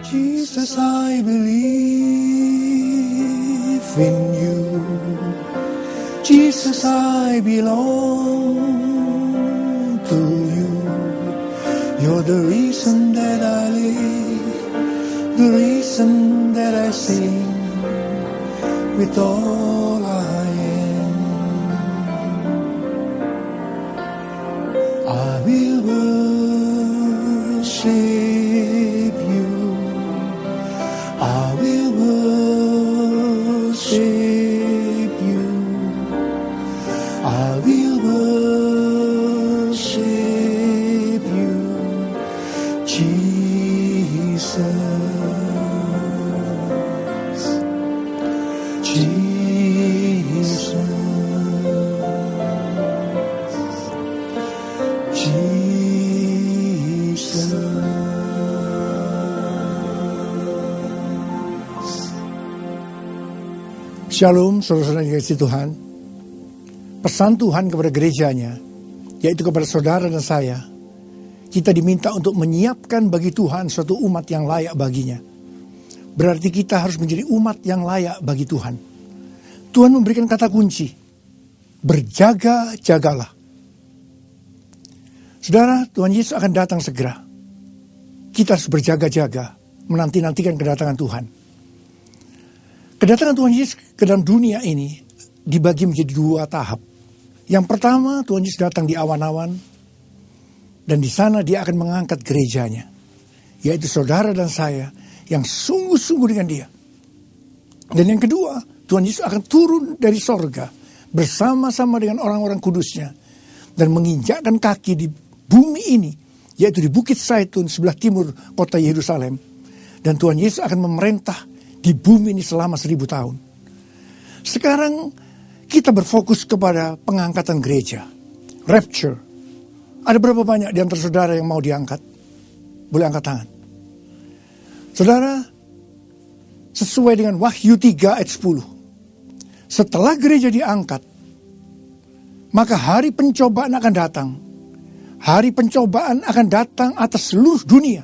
Jesus, I believe in you. Jesus, I belong to you. You're the reason that I live, the reason that I sing with all I am. I will worship you. I will worship you. I will worship you, Jesus. Jesus. Jesus. Shalom, saudara-saudara yang dikasihi Tuhan. Pesan Tuhan kepada gerejanya, yaitu kepada saudara dan saya, kita diminta untuk menyiapkan bagi Tuhan suatu umat yang layak baginya. Berarti kita harus menjadi umat yang layak bagi Tuhan. Tuhan memberikan kata kunci, berjaga-jagalah. Saudara, Tuhan Yesus akan datang segera. Kita harus berjaga-jaga, menanti-nantikan kedatangan Tuhan. Kedatangan Tuhan Yesus ke dalam dunia ini dibagi menjadi dua tahap. Yang pertama, Tuhan Yesus datang di awan-awan, dan di sana dia akan mengangkat gerejanya, yaitu saudara dan saya yang sungguh-sungguh dengan dia. Dan yang kedua, Tuhan Yesus akan turun dari sorga bersama-sama dengan orang-orang kudusnya dan menginjakkan kaki di bumi ini, yaitu di Bukit Zaitun sebelah timur kota Yerusalem. Dan Tuhan Yesus akan memerintah di bumi ini selama 1000 tahun. Sekarang kita berfokus kepada pengangkatan gereja, rapture. Ada berapa banyak di antara saudara yang mau diangkat? Boleh angkat tangan. Saudara, sesuai dengan Wahyu 3 ayat 10. Setelah gereja diangkat, maka hari pencobaan akan datang. Hari pencobaan akan datang atas seluruh dunia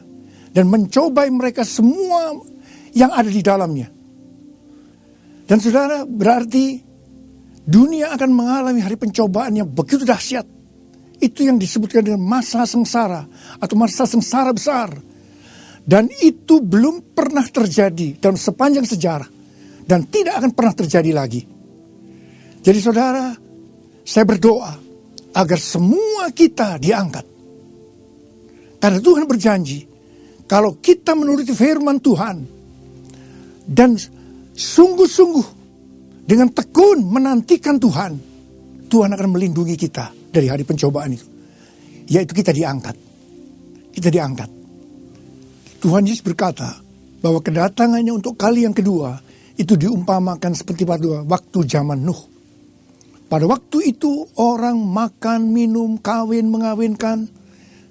dan mencobai mereka semua yang ada di dalamnya. Dan saudara, berarti dunia akan mengalami hari pencobaan yang begitu dahsyat. Itu yang disebutkan dengan masa sengsara atau masa sengsara besar. Dan itu belum pernah terjadi dalam sepanjang sejarah. Dan tidak akan pernah terjadi lagi. Jadi saudara, saya berdoa agar semua kita diangkat. Karena Tuhan berjanji, kalau kita menuruti firman Tuhan dan sungguh-sungguh dengan tekun menantikan Tuhan, Tuhan akan melindungi kita dari hari pencobaan itu. Yaitu kita diangkat. Kita diangkat. Tuhan Yesus berkata bahwa kedatangannya untuk kali yang kedua itu diumpamakan seperti pada waktu zaman Nuh. Pada waktu itu orang makan, minum, kawin, mengawinkan,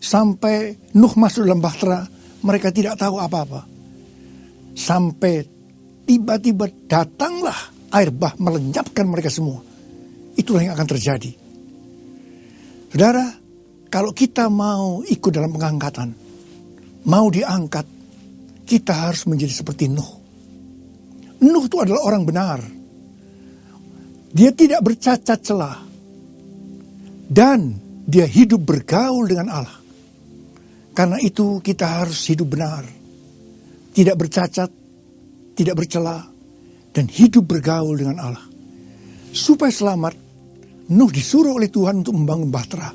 sampai Nuh masuk dalam bahtera, mereka tidak tahu apa-apa. Sampai tiba-tiba datanglah air bah melenyapkan mereka semua. Itulah yang akan terjadi. Saudara, kalau kita mau ikut dalam pengangkatan, mau diangkat, kita harus menjadi seperti Nuh. Nuh itu adalah orang benar. Dia tidak bercacat celah. Dan dia hidup bergaul dengan Allah. Karena itu kita harus hidup benar. Tidak bercacat, tidak bercela, dan hidup bergaul dengan Allah. Supaya selamat, Nuh disuruh oleh Tuhan untuk membangun bahtera.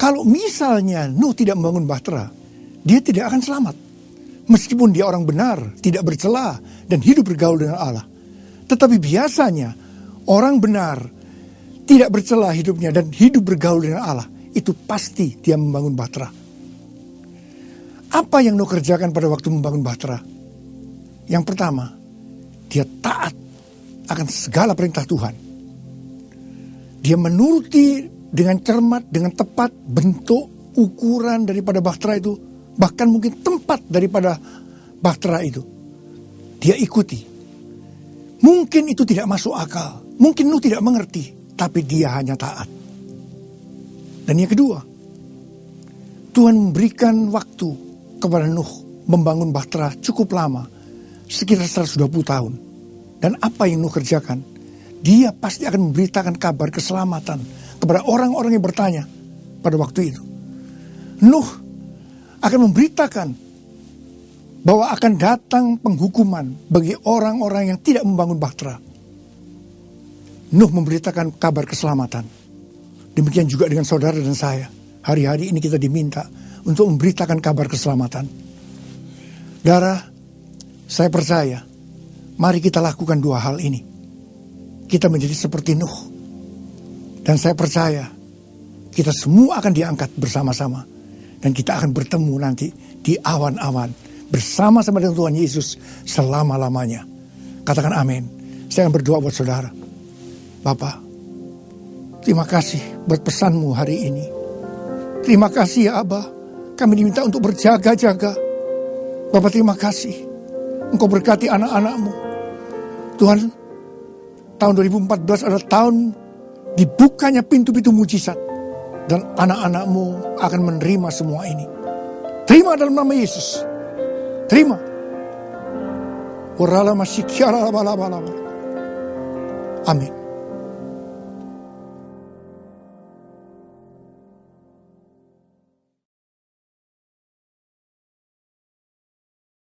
Kalau misalnya Nuh tidak membangun bahtera, dia tidak akan selamat. Meskipun dia orang benar, tidak bercela, dan hidup bergaul dengan Allah. Tetapi biasanya, orang benar, tidak bercela hidupnya, dan hidup bergaul dengan Allah, itu pasti dia membangun bahtera. Apa yang Nuh kerjakan pada waktu membangun bahtera? Yang pertama, dia taat akan segala perintah Tuhan. Dia menuruti dengan cermat, dengan tepat bentuk, ukuran daripada bahtera itu, bahkan mungkin tempat daripada bahtera itu. Dia ikuti. Mungkin itu tidak masuk akal, mungkin Nuh tidak mengerti, tapi dia hanya taat. Dan yang kedua, Tuhan memberikan waktu kepada Nuh membangun bahtera cukup lama, sekitar 120 tahun. Dan apa yang Nuh kerjakan? Dia pasti akan memberitakan kabar keselamatan kepada orang-orang yang bertanya pada waktu itu. Nuh akan memberitakan bahwa akan datang penghukuman bagi orang-orang yang tidak membangun bahtera. Nuh memberitakan kabar keselamatan. Demikian juga dengan saudara dan saya. Hari-hari ini kita diminta untuk memberitakan kabar keselamatan. Saudara, saya percaya, mari kita lakukan dua hal ini. Kita menjadi seperti Nuh. Dan saya percaya, kita semua akan diangkat bersama-sama. Dan kita akan bertemu nanti di awan-awan. Bersama-sama dengan Tuhan Yesus selama-lamanya. Katakan amin. Saya akan berdoa buat saudara. Bapak, terima kasih buat pesanmu hari ini. Terima kasih ya Abah. Kami diminta untuk berjaga-jaga. Bapak terima kasih. Engkau berkati anak-anakmu. Tuhan, tahun 2014 adalah tahun dibukanya pintu-pintu mujizat. Dan anak-anakmu akan menerima semua ini. Terima dalam nama Yesus. Terima. Amin.